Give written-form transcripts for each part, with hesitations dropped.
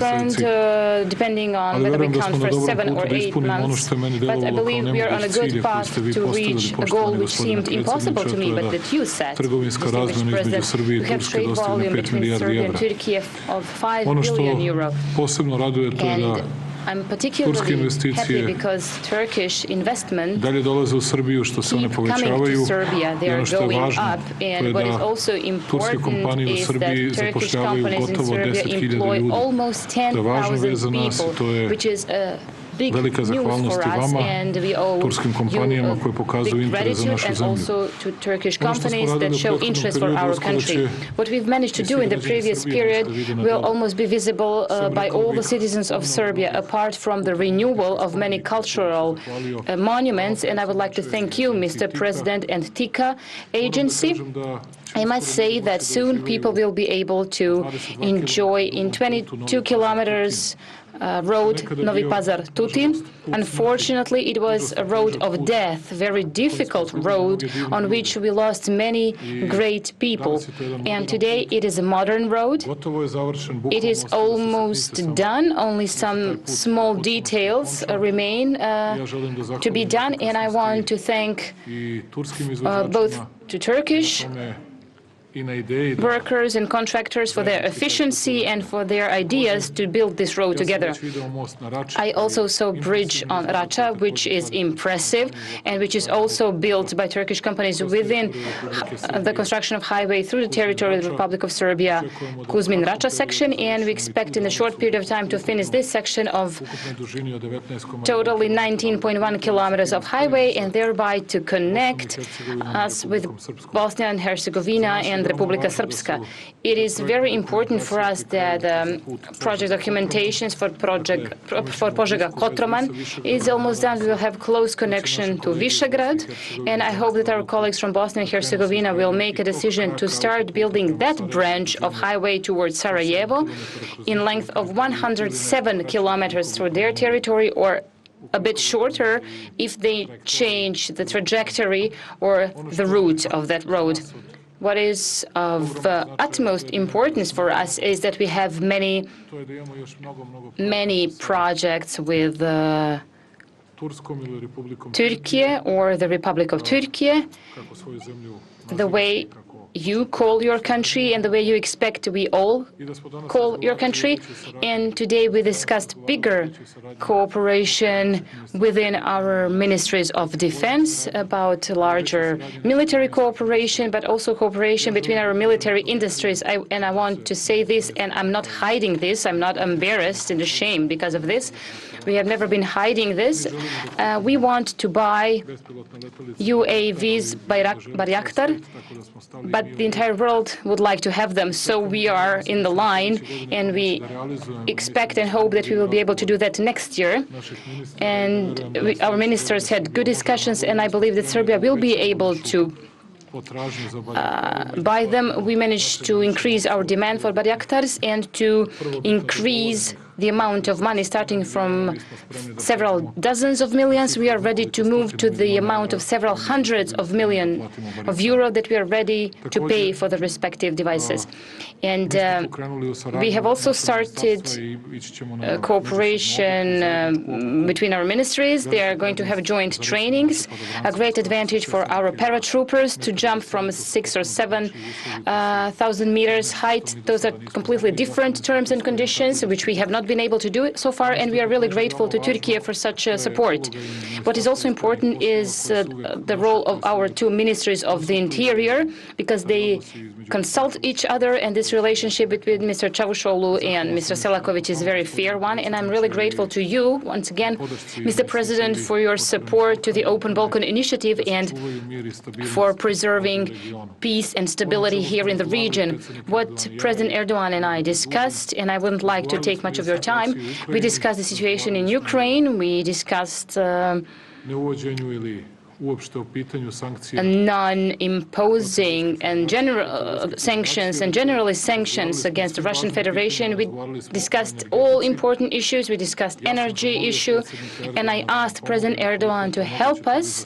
depending on whether we count for 7 or 8 months. But I believe we are on a good path to reach a goal which seemed impossible to me, but that you set, distinguished President. We have trade volume between Serbia and Turkey of 5 billion euro. And I'm particularly happy because Turkish investment keep coming to Serbia. They are going up. And what is also important is that Turkish companies in Serbia employ almost 10,000 people, which is a big news for us, and we owe you big gratitude, and also to Turkish companies that show interest for our country. What we've managed to do in the previous period will almost be visible by all the citizens of Serbia, apart from the renewal of many cultural monuments, and I would like to thank you, Mr. President, and TIKA agency. I must say that soon people will be able to enjoy in 22 kilometers road Novi Pazar-Tutin. Unfortunately, it was a road of death, very difficult road on which we lost many great people. And today it is a modern road. It is almost done. Only some small details remain to be done. And I want to thank both to Turkish workers and contractors for their efficiency and for their ideas to build this road together. I also saw bridge on Rača, which is impressive and which is also built by Turkish companies within the construction of highway through the territory of the Republic of Serbia, Kuzmin-Rača section, and we expect in a short period of time to finish this section of totally 19.1 kilometers of highway, and thereby to connect us with Bosnia and Herzegovina and Republika Srpska. It is very important for us that project documentations for Požega-Kotroman is almost done. We will have close connection to Visegrad, and I hope that our colleagues from Bosnia and Herzegovina will make a decision to start building that branch of highway towards Sarajevo in length of 107 kilometers through their territory, or a bit shorter if they change the trajectory or the route of that road. What is of utmost importance for us is that we have many projects with Turkey or the Republic of Turkey, the way you call your country and the way you expect we all call your country. And today we discussed bigger cooperation within our ministries of defense, about larger military cooperation, but also cooperation between our military industries. And I want to say this, and I'm not hiding this, I'm not embarrassed and ashamed because of this. We have never been hiding this. We want to buy UAVs Bayraktar, but the entire world would like to have them. So we are in the line, and we expect and hope that we will be able to do that next year. And our ministers had good discussions, and I believe that Serbia will be able to buy them. We managed to increase our demand for Bayraktars and to increase the amount of money starting from several dozens of millions. We are ready to move to the amount of several hundreds of millions of euro that we are ready to pay for the respective devices. And we have also started cooperation between our ministries. They are going to have joint trainings, a great advantage for our paratroopers to jump from 6,000 or 7,000 meters height. Those are completely different terms and conditions, which we have not been able to do it so far, and we are really grateful to Turkey for such support. What is also important is the role of our two ministries of the interior, because they consult each other, and this relationship between Mr. Çavuşoğlu and Mr. Selakovic is a very fair one, and I'm really grateful to you, once again, Mr. President, for your support to the Open Balkan Initiative and for preserving peace and stability here in the region. What President Erdoğan and I discussed, and I wouldn't like to take much of your time, we discussed the situation in Ukraine, we discussed non-imposing and sanctions and generally sanctions against the Russian Federation. We discussed all important issues. We discussed energy issue, and I asked President Erdoğan to help us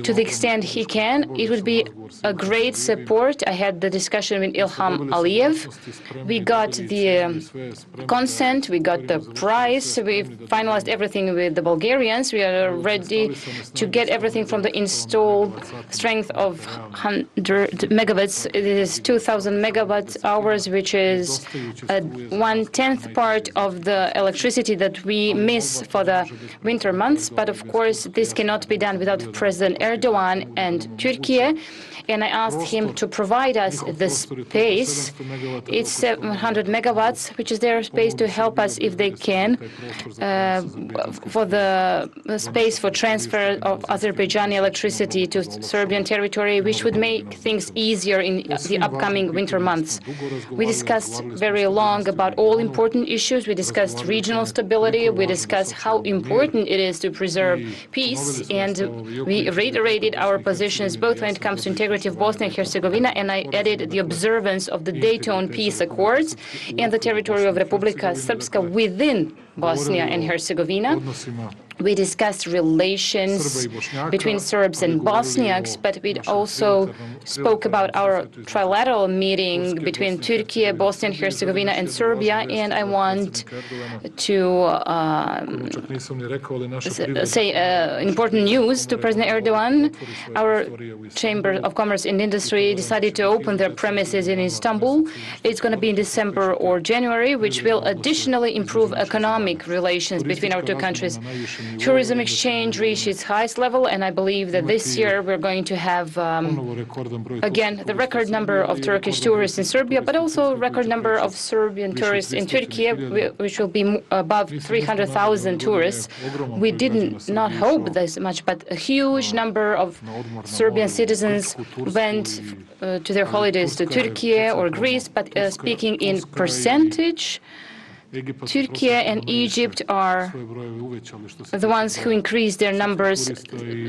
to the extent he can. It would be a great support. I had the discussion with Ilham Aliyev. We got the consent. We got the price. We finalized everything with the Bulgarians. We are ready to get everything from the installed strength of 100 megawatts. It is 2,000 megawatt hours, which is 1/10 part of the electricity that we miss for the winter months. But of course, this cannot be done without President Erdoğan and Turkey. And I asked him to provide us the space. It's 700 megawatts, which is their space to help us if they can, for the space for transfer of Azerbaijani electricity to Serbian territory, which would make things easier in the upcoming winter months. We discussed very long about all important issues. We discussed regional stability. We discussed how important it is to preserve peace. And we reiterated our positions both when it comes to integrity of Bosnia and Herzegovina, and I added the observance of the Dayton Peace Accords and the territory of Republika Srpska within Bosnia and Herzegovina. We discussed relations between Serbs and Bosniaks, but we also spoke about our trilateral meeting between Turkey, Bosnia and Herzegovina, and Serbia. And I want to say important news to President Erdoğan. Our Chamber of Commerce and Industry decided to open their premises in Istanbul. It's going to be in December or January, which will additionally improve economic relations between our two countries. Tourism exchange reached its highest level, and I believe that this year we're going to have, again, the record number of Turkish tourists in Serbia, but also a record number of Serbian tourists in Turkey, which will be above 300,000 tourists. We did not hope this much, but a huge number of Serbian citizens went to their holidays to Turkey or Greece, but speaking in percentage, Turkey and Egypt are the ones who increased their numbers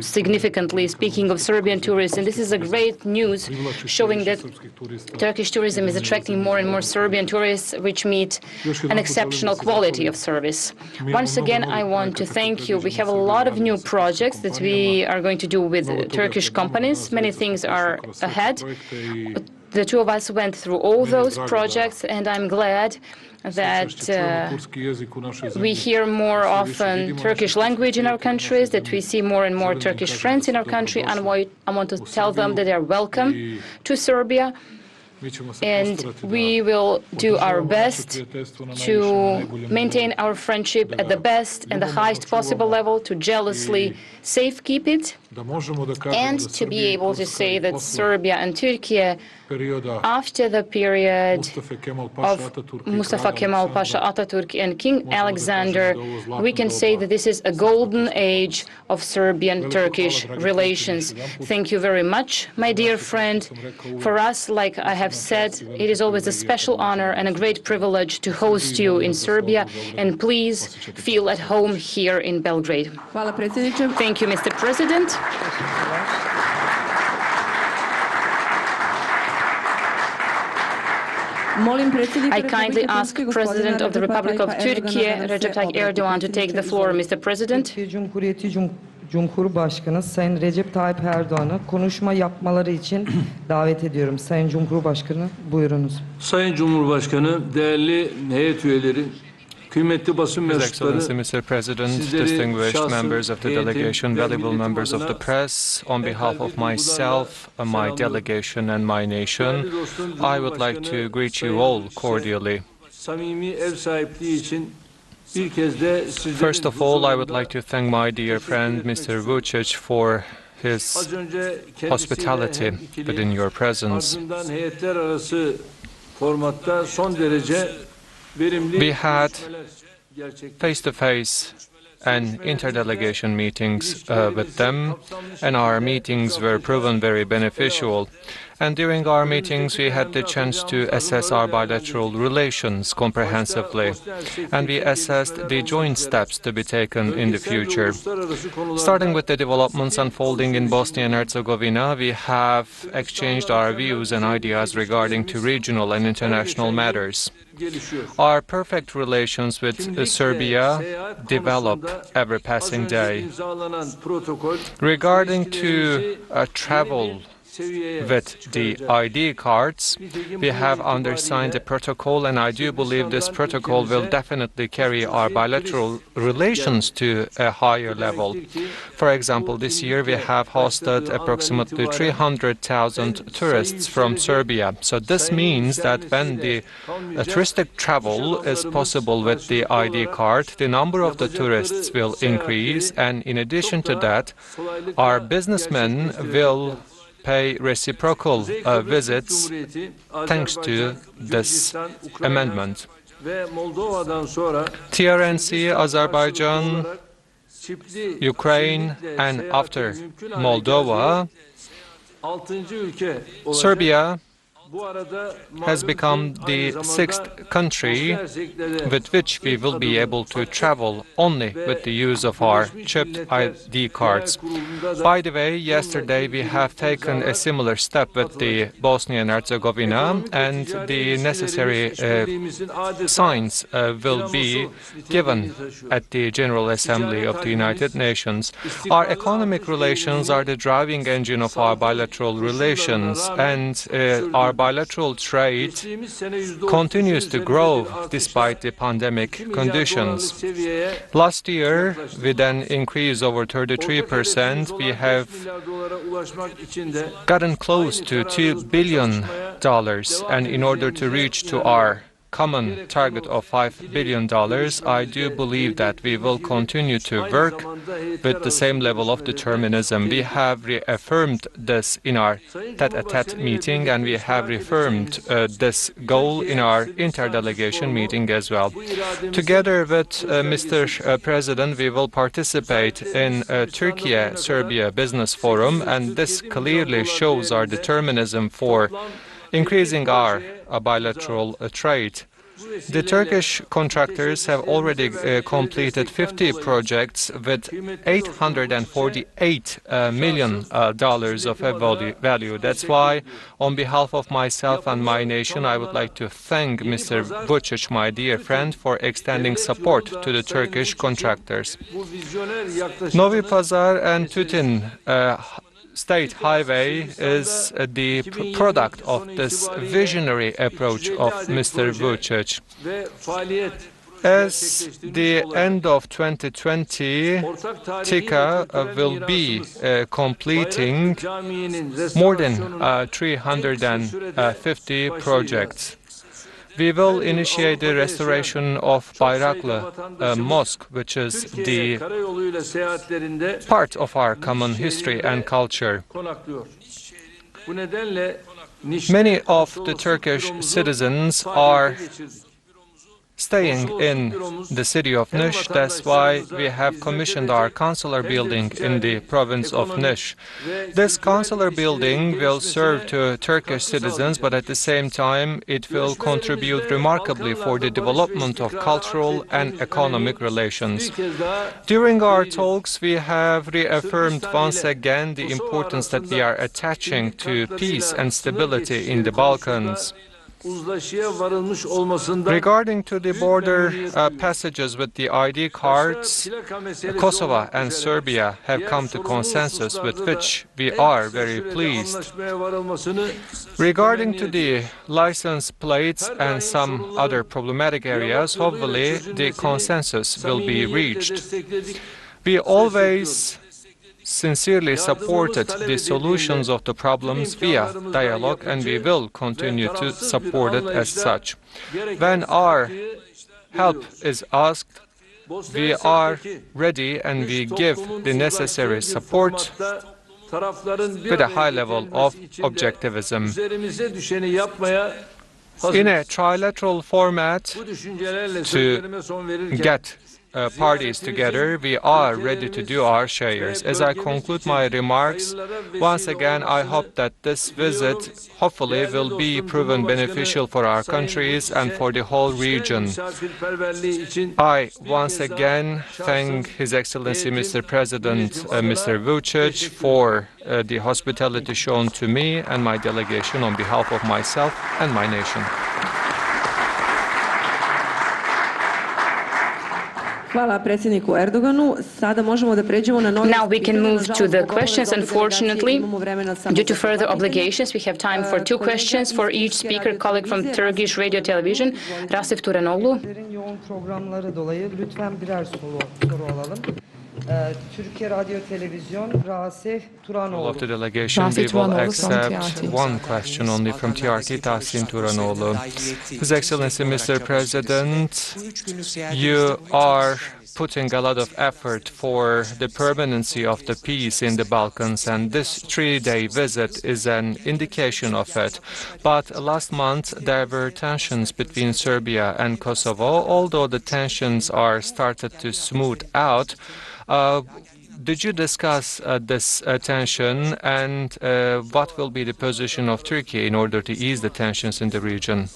significantly, speaking of Serbian tourists. And this is a great news, showing that Turkish tourism is attracting more and more Serbian tourists, which meet an exceptional quality of service. Once again, I want to thank you. We have a lot of new projects that we are going to do with Turkish companies. Many things are ahead. The two of us went through all those projects, and I'm glad that we hear more often Turkish language in our countries, that we see more and more Turkish friends in our country, and I want to tell them that they are welcome to Serbia. And we will do our best to maintain our friendship at the best and the highest possible level, to jealously safekeep it, and to be able to say that Serbia and Turkey, after the period of Mustafa Kemal Pasha Ataturk and King Alexander, we can say that this is a golden age of Serbian-Turkish relations. Thank you very much, my dear friend. For us, like I have said, it is always a special honor and a great privilege to host you in Serbia, and please feel at home here in Belgrade. Thank you, Mr. President. I kindly ask President of the Republic of Turkey, Recep Tayyip Erdoğan, to take the floor. Mr. President. Cumhurbaşkanı Sayın Recep Tayyip Erdoğan'ı konuşma yapmaları için davet ediyorum. Sayın Cumhurbaşkanı, buyurunuz. Sayın Cumhurbaşkanı, değerli heyet üyeleri, kıymetli basın mensupları, Mr. President, distinguished members of the delegation, valuable members of the press, on behalf of myself, my delegation and my nation, I would like to greet you all cordially. samimi ev sahipliği için bir kez de First of all, I would like to thank my dear friend, Mr. Vucic, for his hospitality within your presence. ardından heyetler arası formatta son derece verimli We had görüşmeler gerçekleştirdik. face-to-face and interdelegation meetings with them, and our meetings were proven very beneficial. And during our meetings, we had the chance to assess our bilateral relations comprehensively, and we assessed the joint steps to be taken in the future. Starting with the developments unfolding in Bosnia and Herzegovina, we have exchanged our views and ideas regarding to regional and international matters. Our perfect relations with Serbia develop every passing day. Regarding to travel with the ID cards, we have undersigned a protocol, and I do believe this protocol will definitely carry our bilateral relations to a higher level. For example, this year we have hosted approximately 300,000 tourists from Serbia. So this means that when the touristic travel is possible with the ID card, the number of the tourists will increase, and in addition to that, our businessmen will pay reciprocal visits thanks to this amendment. TRNC, Azerbaijan, Ukraine, and after Moldova, Serbia has become the sixth country with which we will be able to travel only with the use of our chipped ID cards. By the way, yesterday we have taken a similar step with the Bosnia and Herzegovina, and the necessary signs will be given at the General Assembly of the United Nations. Our economic relations are the driving engine of our bilateral relations, and our bilateral trade continues to grow despite the pandemic conditions. Last year, with an increase over 33%, we have gotten close to $2 billion, and in order to reach to our common target of $5 billion, I do believe that we will continue to work with the same level of determinism. We have reaffirmed this in our tete-a-tete meeting, and we have reaffirmed this goal in our interdelegation meeting as well. Together with Mr. President, we will participate in Turkey-Serbia Business Forum, and this clearly shows our determinism for increasing our bilateral trade. The Turkish contractors have already completed 50 projects with $848 million of value. That's why, on behalf of myself and my nation, I would like to thank Mr. Vucic, my dear friend, for extending support to the Turkish contractors. Novi Pazar and Tutin State Highway is the product of this visionary approach of Mr. Vucic. As the end of 2020, TICA will be completing more than 350 projects. We will initiate the restoration of Bayraklı Mosque, which is the part of our common history and culture. Many of the Turkish citizens are staying in the city of Niš. That's why we have commissioned our consular building in the province of Niš. This consular building will serve to Turkish citizens, but at the same time it will contribute remarkably for the development of cultural and economic relations. During our talks, we have reaffirmed once again the importance that we are attaching to peace and stability in the Balkans. Regarding to the border passages with the ID cards, Kosovo and Serbia have come to consensus with which we are very pleased. Regarding to the license plates and some other problematic areas, hopefully the consensus will be reached. We always sincerely supported the solutions of the problems via dialogue, and we will continue to support it as such. When our help is asked, we are ready and we give the necessary support with a high level of objectivism. In a trilateral format, to get parties together, we are ready to do our shares. As I conclude my remarks, once again, I hope that this visit hopefully will be proven beneficial for our countries and for the whole region. I once again thank His Excellency Mr. President Mr. Vucic for the hospitality shown to me and my delegation on behalf of myself and my nation. Hvala predsjedniku Erdoganu. Sada možemo da pređemo na nove. Now we can move to the questions. Unfortunately, due to further obligations, we have time for 2 questions for each speaker. Colleague from Turkish Radio Television, Rasif Turanoglu. Yoğun programları dolayı lütfen birer soru alalım. Türkiye Radyo Televizyon, Rasif Turanoğlu. Of the delegation, we will accept one question only from TRT, Tahsin Turanoğlu. His Excellency Mr. President, you are putting a lot of effort for the permanency of the peace in the Balkans, and this 3-day visit is an indication of it. But last month there were tensions between Serbia and Kosovo. Although the tensions are started to smooth out, did you discuss this tension, and what will be the position of Turkey in order to ease the tensions in the region?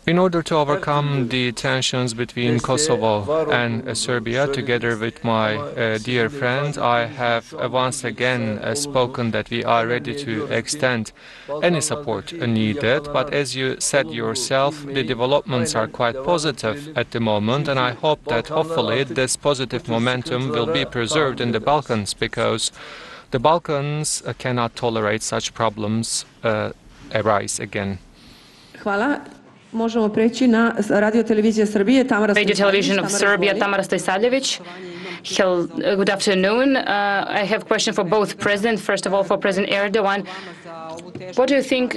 In order to overcome the tensions between Kosovo and Serbia, together with my dear friend, I have once again spoken that we are ready to extend any support needed. But as you said yourself, the developments are quite positive at the moment, and I hope that hopefully this positive momentum will be preserved in the Balkans, because the Balkans cannot tolerate such problems arise again. Hvala. Možemo preći na Radio Televizija Srbije. Radio Television of Serbia, Tamara Stojsadljević. Good afternoon. I have a question for both presidents. First of all, for President Erdoğan. What do you think,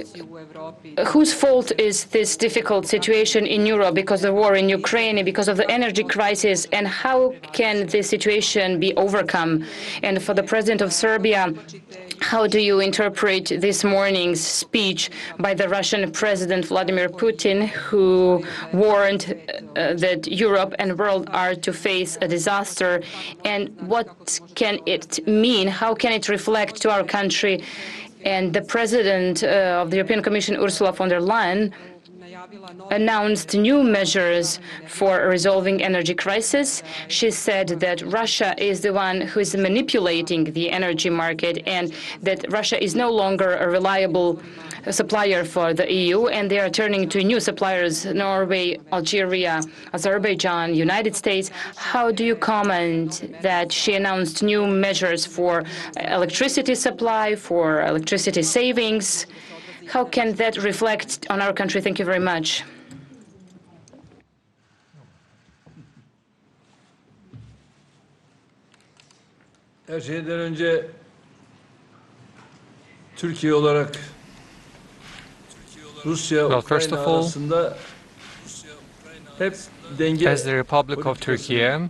whose fault is this difficult situation in Europe because of the war in Ukraine and because of the energy crisis, and how can this situation be overcome? And for the President of Serbia, how do you interpret this morning's speech by the Russian President Vladimir Putin, who warned that Europe and world are to face a disaster? And what can it mean? How can it reflect to our country? And the President of the European Commission, Ursula von der Leyen, announced new measures for resolving energy crisis. She said that Russia is the one who is manipulating the energy market, and that Russia is no longer a reliable supplier for the EU, and they are turning to new suppliers: Norway, Algeria, Azerbaijan, United States. How do you comment that she announced new measures for electricity supply, for electricity savings? How can that reflect on our country? Thank you very much. Her şeyden önce Türkiye olarak Rusya Ukrayna arasında hep denge as the Republic of Turkey,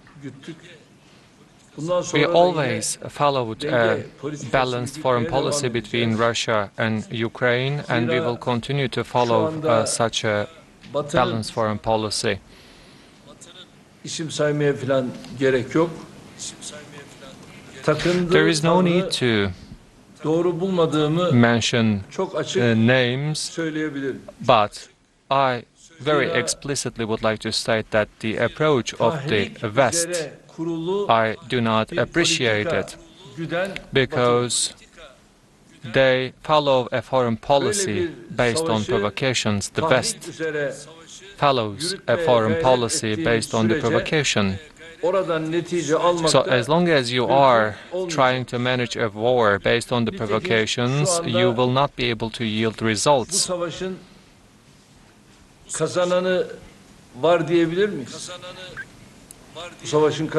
we always followed a balanced foreign policy between Russia and Ukraine, and we will continue to follow such a balanced foreign policy. İsim saymaya falan gerek yok. There is no need to mention names, but I very explicitly would like to state that the approach of the West, I do not appreciate it, because they follow a foreign policy based on provocations. The West follows a foreign policy based on the provocation. So as long as you are trying to manage a war based on the provocations, you will not be able to yield results.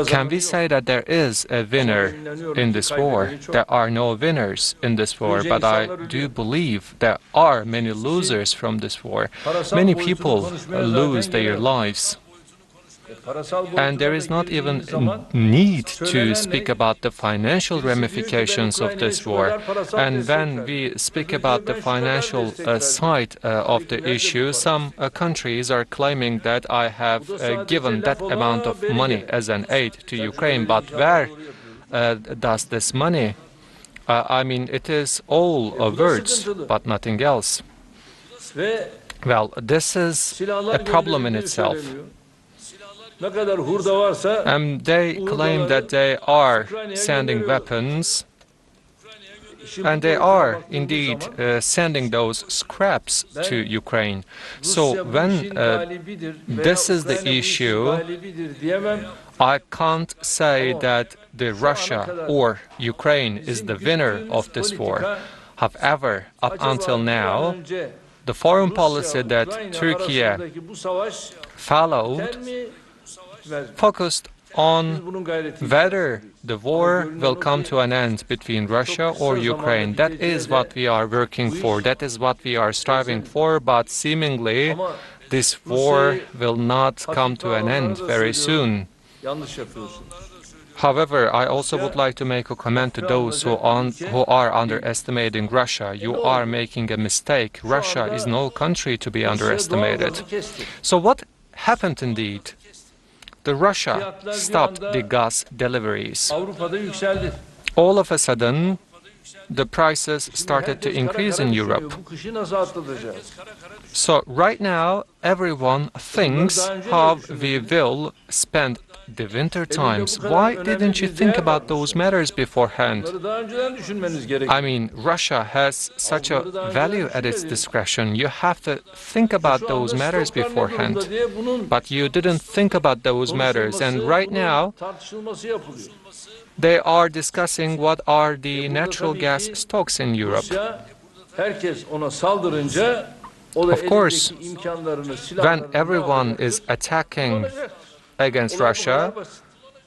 Can we say that there is a winner in this war? There are no winners in this war, but I do believe there are many losers from this war. Many people lose their lives. And there is not even a need to speak about the financial ramifications of this war. And when we speak about the financial side of the issue, some countries are claiming that I have given that amount of money as an aid to Ukraine. But where does this money? I mean, it is all words, but nothing else. Well, this is a problem in itself. They claim that they are sending weapons, and they are indeed sending those scraps to Ukraine. So when this is the issue, I can't say that Russia or Ukraine is the winner of this war. However, up until now, the foreign policy that Turkey followed focused on whether the war will come to an end between Russia or Ukraine. That is what we are working for, that is what we are striving for, but seemingly this war will not come to an end very soon. However, I also would like to make a comment to those who are underestimating Russia. You are making a mistake. Russia is no country to be underestimated. So what happened indeed? Russia stopped the gas deliveries. All of a sudden, the prices started to increase in Europe. So right now, everyone thinks how we will spend the winter times. Why didn't you think about those matters beforehand? I mean, Russia has such a value at its discretion. You have to think about those matters beforehand. But you didn't think about those matters. And right now, they are discussing what are the natural gas stocks in Europe. Of course, when everyone is attacking against Russia,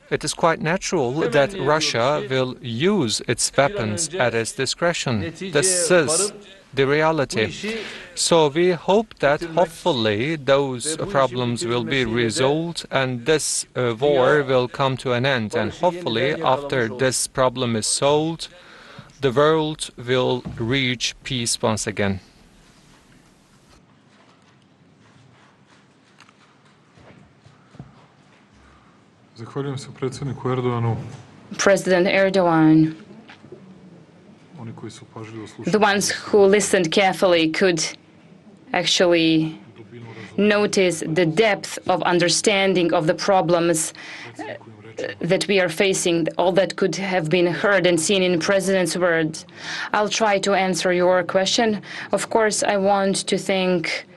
it is quite natural that Russia will use its weapons at its discretion. This is the reality. So we hope that hopefully those problems will be resolved and this war will come to an end. And hopefully after this problem is solved, the world will reach peace once again. President Erdoğan, the ones who listened carefully could actually notice the depth of understanding of the problems that we are facing, all that could have been heard and seen in President's words. I'll try to answer your question. Of course, I want to thank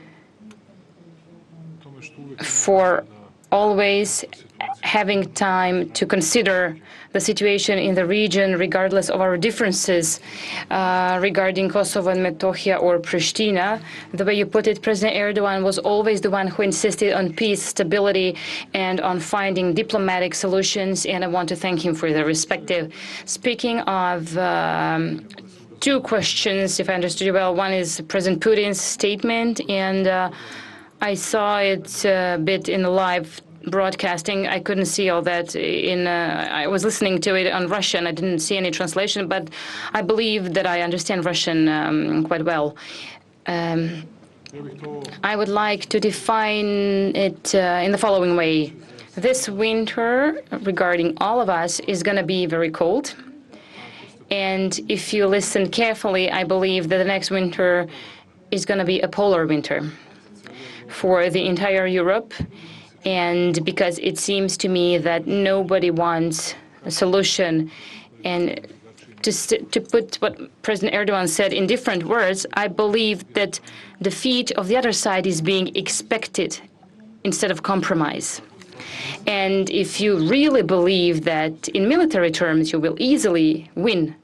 for always having time to consider the situation in the region, regardless of our differences regarding Kosovo and Metohija or Pristina. The way you put it, President Erdoğan was always the one who insisted on peace, stability, and on finding diplomatic solutions, and I want to thank him for the respective. Speaking of two questions, if I understood you well, one is President Putin's statement, and I saw it a bit in the live broadcasting. I couldn't see all that I was listening to it on Russian. I didn't see any translation, but I believe that I understand Russian quite well. I would like to define it in the following way. This winter, regarding all of us, is going to be very cold. And if you listen carefully, I believe that the next winter is going to be a polar winter for the entire Europe. And because it seems to me that nobody wants a solution, and to put what President Erdoğan said in different words, I believe that defeat of the other side is being expected instead of compromise. And if you really believe that in military terms you will easily win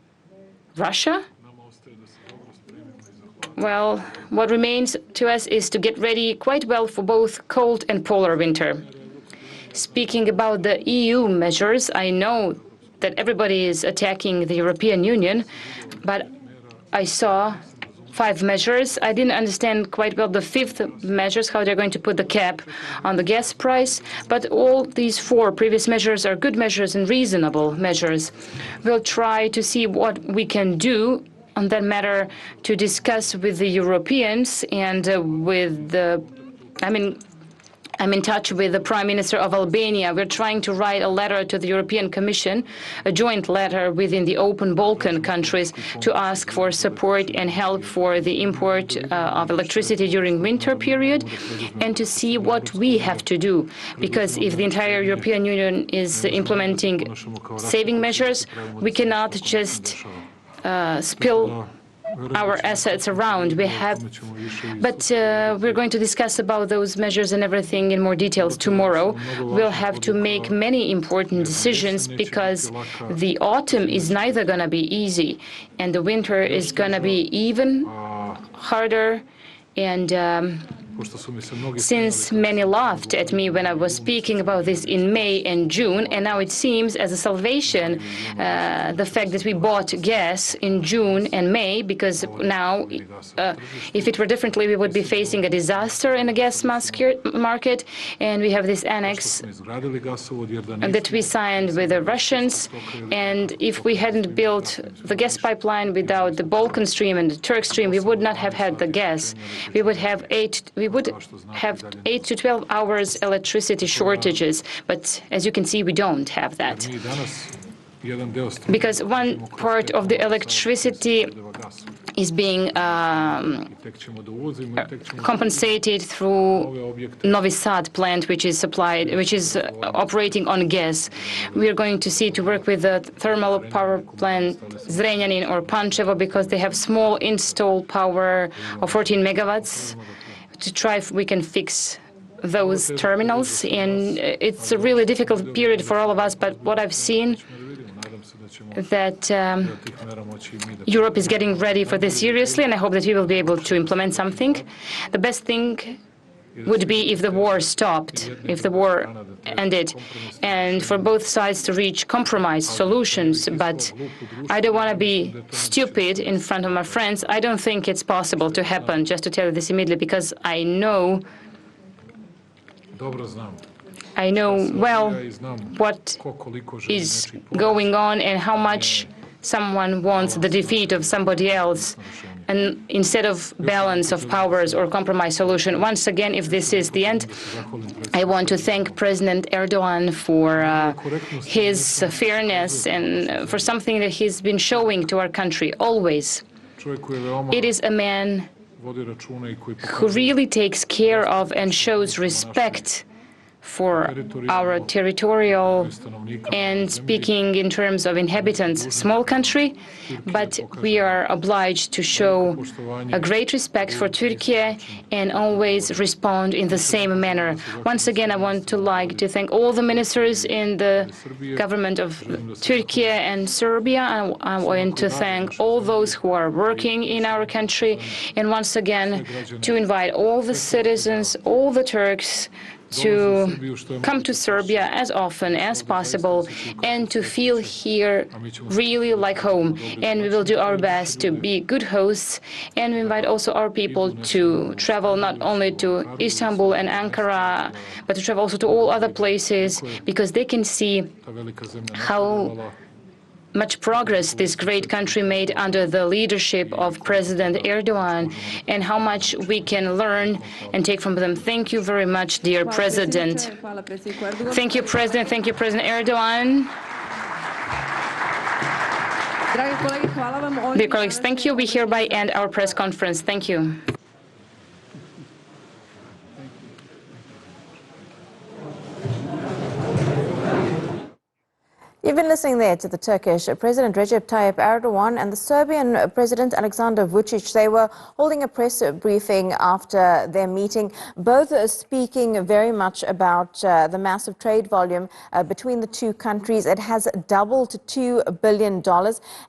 Russia, well, what remains to us is to get ready quite well for both cold and polar winter. Speaking about the EU measures, I know that everybody is attacking the European Union, but I saw 5 measures. I didn't understand quite well the 5th measures, how they're going to put the cap on the gas price. But all these 4 previous measures are good measures and reasonable measures. We'll try to see what we can do on that matter to discuss with the Europeans and with the, I'm in touch with the Prime Minister of Albania. We're trying to write a letter to the European Commission, a joint letter within the open Balkan countries, to ask for support and help for the import of electricity during winter period, and to see what we have to do. Because if the entire European Union is implementing saving measures, we cannot just spill our assets around. We're going to discuss about those measures and everything in more details tomorrow. We'll have to make many important decisions because the autumn is neither going to be easy and the winter is going to be even harder. And since many laughed at me when I was speaking about this in May and June, and now it seems as a salvation, the fact that we bought gas in June and May, because now, if it were differently, we would be facing a disaster in the gas market, and we have this annex that we signed with the Russians, and if we hadn't built the gas pipeline without the Balkan Stream and the Turk Stream, we would not have had the gas. We would have 8 to 12 hours electricity shortages, but as you can see, we don't have that. Because one part of the electricity is being compensated through Novi Sad plant, which is operating on gas. We are going to see to work with the thermal power plant Zrenjanin or Pančevo because they have small installed power of 14 megawatts to try if we can fix those terminals. And it's a really difficult period for all of us, but what I've seen that Europe is getting ready for this seriously, and I hope that we will be able to implement something. The best thing would be if the war stopped, if the war ended, and for both sides to reach compromise solutions. But I don't want to be stupid in front of my friends. I don't think it's possible to happen, just to tell you this immediately, because I know well what is going on and how much someone wants the defeat of somebody else, and instead of balance of powers or compromise solution. Once again, if this is the end, I want to thank President Erdoğan for his fairness and for something that he's been showing to our country always. It is a man who really takes care of and shows respect for our territorial and, speaking in terms of inhabitants, small country, but we are obliged to show a great respect for Turkey and always respond in the same manner. Once again, I want to thank all the ministers in the government of Turkey and Serbia. I want to thank all those who are working in our country, and once again to invite all the citizens, all the Turks, to come to Serbia as often as possible and to feel here really like home. And we will do our best to be good hosts, and we invite also our people to travel not only to Istanbul and Ankara, but to travel also to all other places, because they can see how much progress this great country made under the leadership of President Erdoğan, and how much we can learn and take from them. Thank you very much, dear President. Thank you, President. Thank you, President Erdoğan. Dear colleagues, thank you. We hereby end our press conference. Thank you. You've been listening there to the Turkish President Recep Tayyip Erdoğan and the Serbian President Alexander Vucic. They were holding a press briefing after their meeting, both speaking very much about the massive trade volume between the two countries. It has doubled to $2 billion.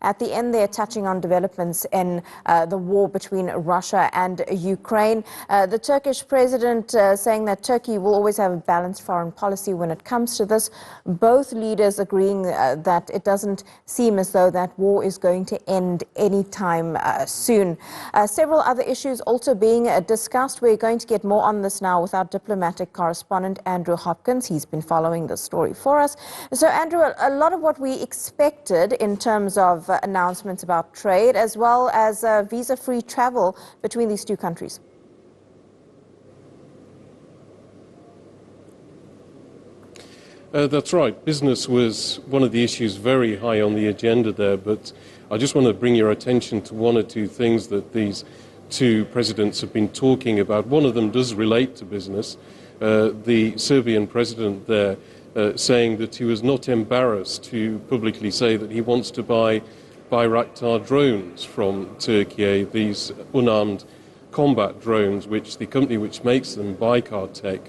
At the end, they're touching on developments in the war between Russia and Ukraine. The Turkish president saying that Turkey will always have a balanced foreign policy when it comes to this. Both leaders agreeing that it doesn't seem as though that war is going to end anytime soon. Several other issues also being discussed. We're going to get more on this now with our diplomatic correspondent, Andrew Hopkins. He's been following the story for us. So, Andrew, a lot of what we expected in terms of announcements about trade, as well as visa-free travel between these two countries. That's right. Business was one of the issues very high on the agenda there, but I just want to bring your attention to one or two things that these two presidents have been talking about. One of them does relate to business. The Serbian president there saying that he was not embarrassed to publicly say that he wants to buy Bayraktar drones from Turkey, these unarmed combat drones, which the company which makes them, Baykar Tech,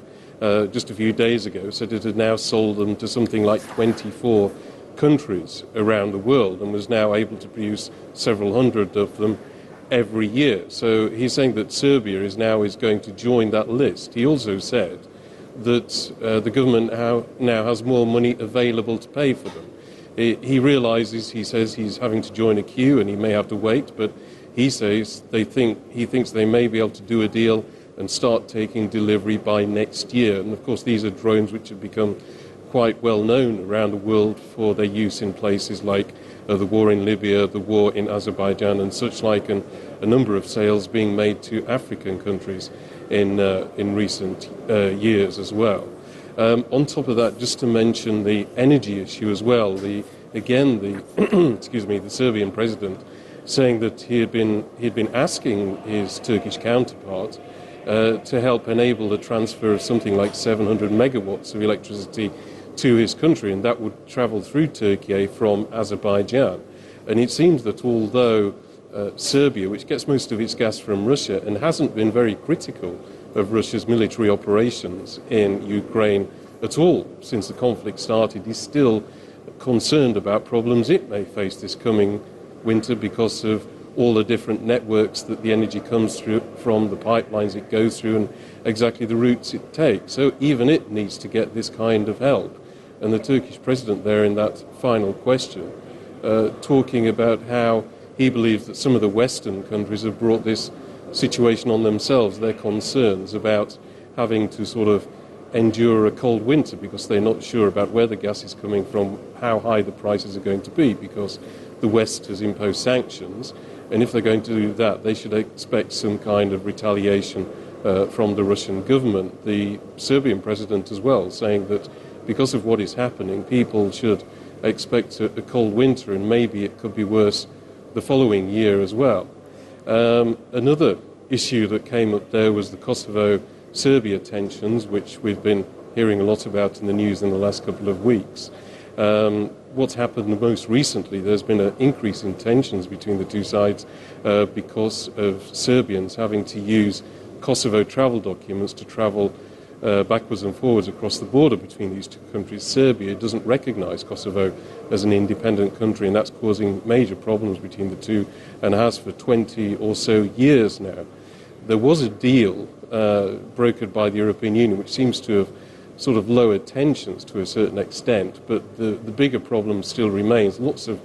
just a few days ago said it had now sold them to something like 24 countries around the world and was now able to produce several hundred of them every year. So he's saying that Serbia is going to join that list. He also said that the government now has more money available to pay for them. He realizes, he says, he's having to join a queue and he may have to wait, but he says he thinks they may be able to do a deal and start taking delivery by next year. And of course, these are drones which have become quite well known around the world for their use in places like the war in Libya, the war in Azerbaijan and such like, and a number of sales being made to African countries in recent years as well. On top of that, just to mention the energy issue as well, the Serbian president saying that he had been asking his Turkish counterpart to help enable the transfer of something like 700 megawatts of electricity to his country, and that would travel through Turkey from Azerbaijan. And it seems that although Serbia, which gets most of its gas from Russia and hasn't been very critical of Russia's military operations in Ukraine at all since the conflict started, is still concerned about problems it may face this coming winter because of all the different networks that the energy comes through from, the pipelines it goes through, and exactly the routes it takes. So even it needs to get this kind of help. And the Turkish president there in that final question, talking about how he believes that some of the Western countries have brought this situation on themselves, their concerns about having to sort of endure a cold winter because they're not sure about where the gas is coming from, how high the prices are going to be, because the West has imposed sanctions. And if they're going to do that, they should expect some kind of retaliation from the Russian government. The Serbian president as well, saying that because of what is happening, people should expect a cold winter, and maybe it could be worse the following year as well. Another issue that came up there was the Kosovo-Serbia tensions, which we've been hearing a lot about in the news in the last couple of weeks. What's happened most recently, there's been an increase in tensions between the two sides because of Serbians having to use Kosovo travel documents to travel backwards and forwards across the border between these two countries. Serbia doesn't recognize Kosovo as an independent country, and that's causing major problems between the two, and has for 20 or so years now. There was a deal brokered by the European Union which seems to have sort of lowered tensions to a certain extent, but the bigger problem still remains. Lots of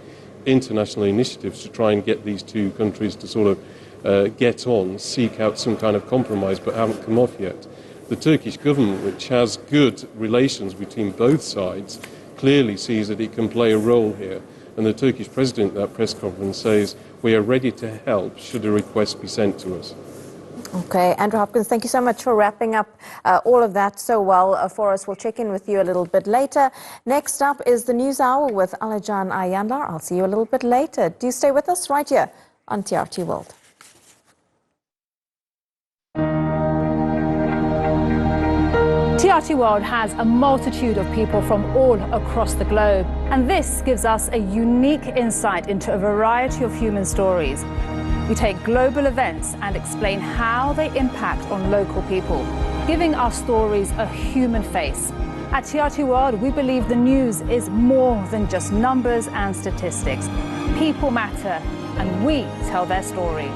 international initiatives to try and get these two countries to sort of get on, seek out some kind of compromise, but haven't come off yet. The Turkish government, which has good relations between both sides, clearly sees that it can play a role here. And the Turkish president at that press conference says, we are ready to help should a request be sent to us. Okay, Andrew Hopkins, thank you so much for wrapping up all of that so well for us. We'll check in with you a little bit later. Next up is the News Hour with Alican Ayandar. I'll see you a little bit later. Do stay with us right here on TRT World. TRT World has a multitude of people from all across the globe, and this gives us a unique insight into a variety of human stories. We take global events and explain how they impact on local people, giving our stories a human face. At TRT World, we believe the news is more than just numbers and statistics. People matter, and we tell their story.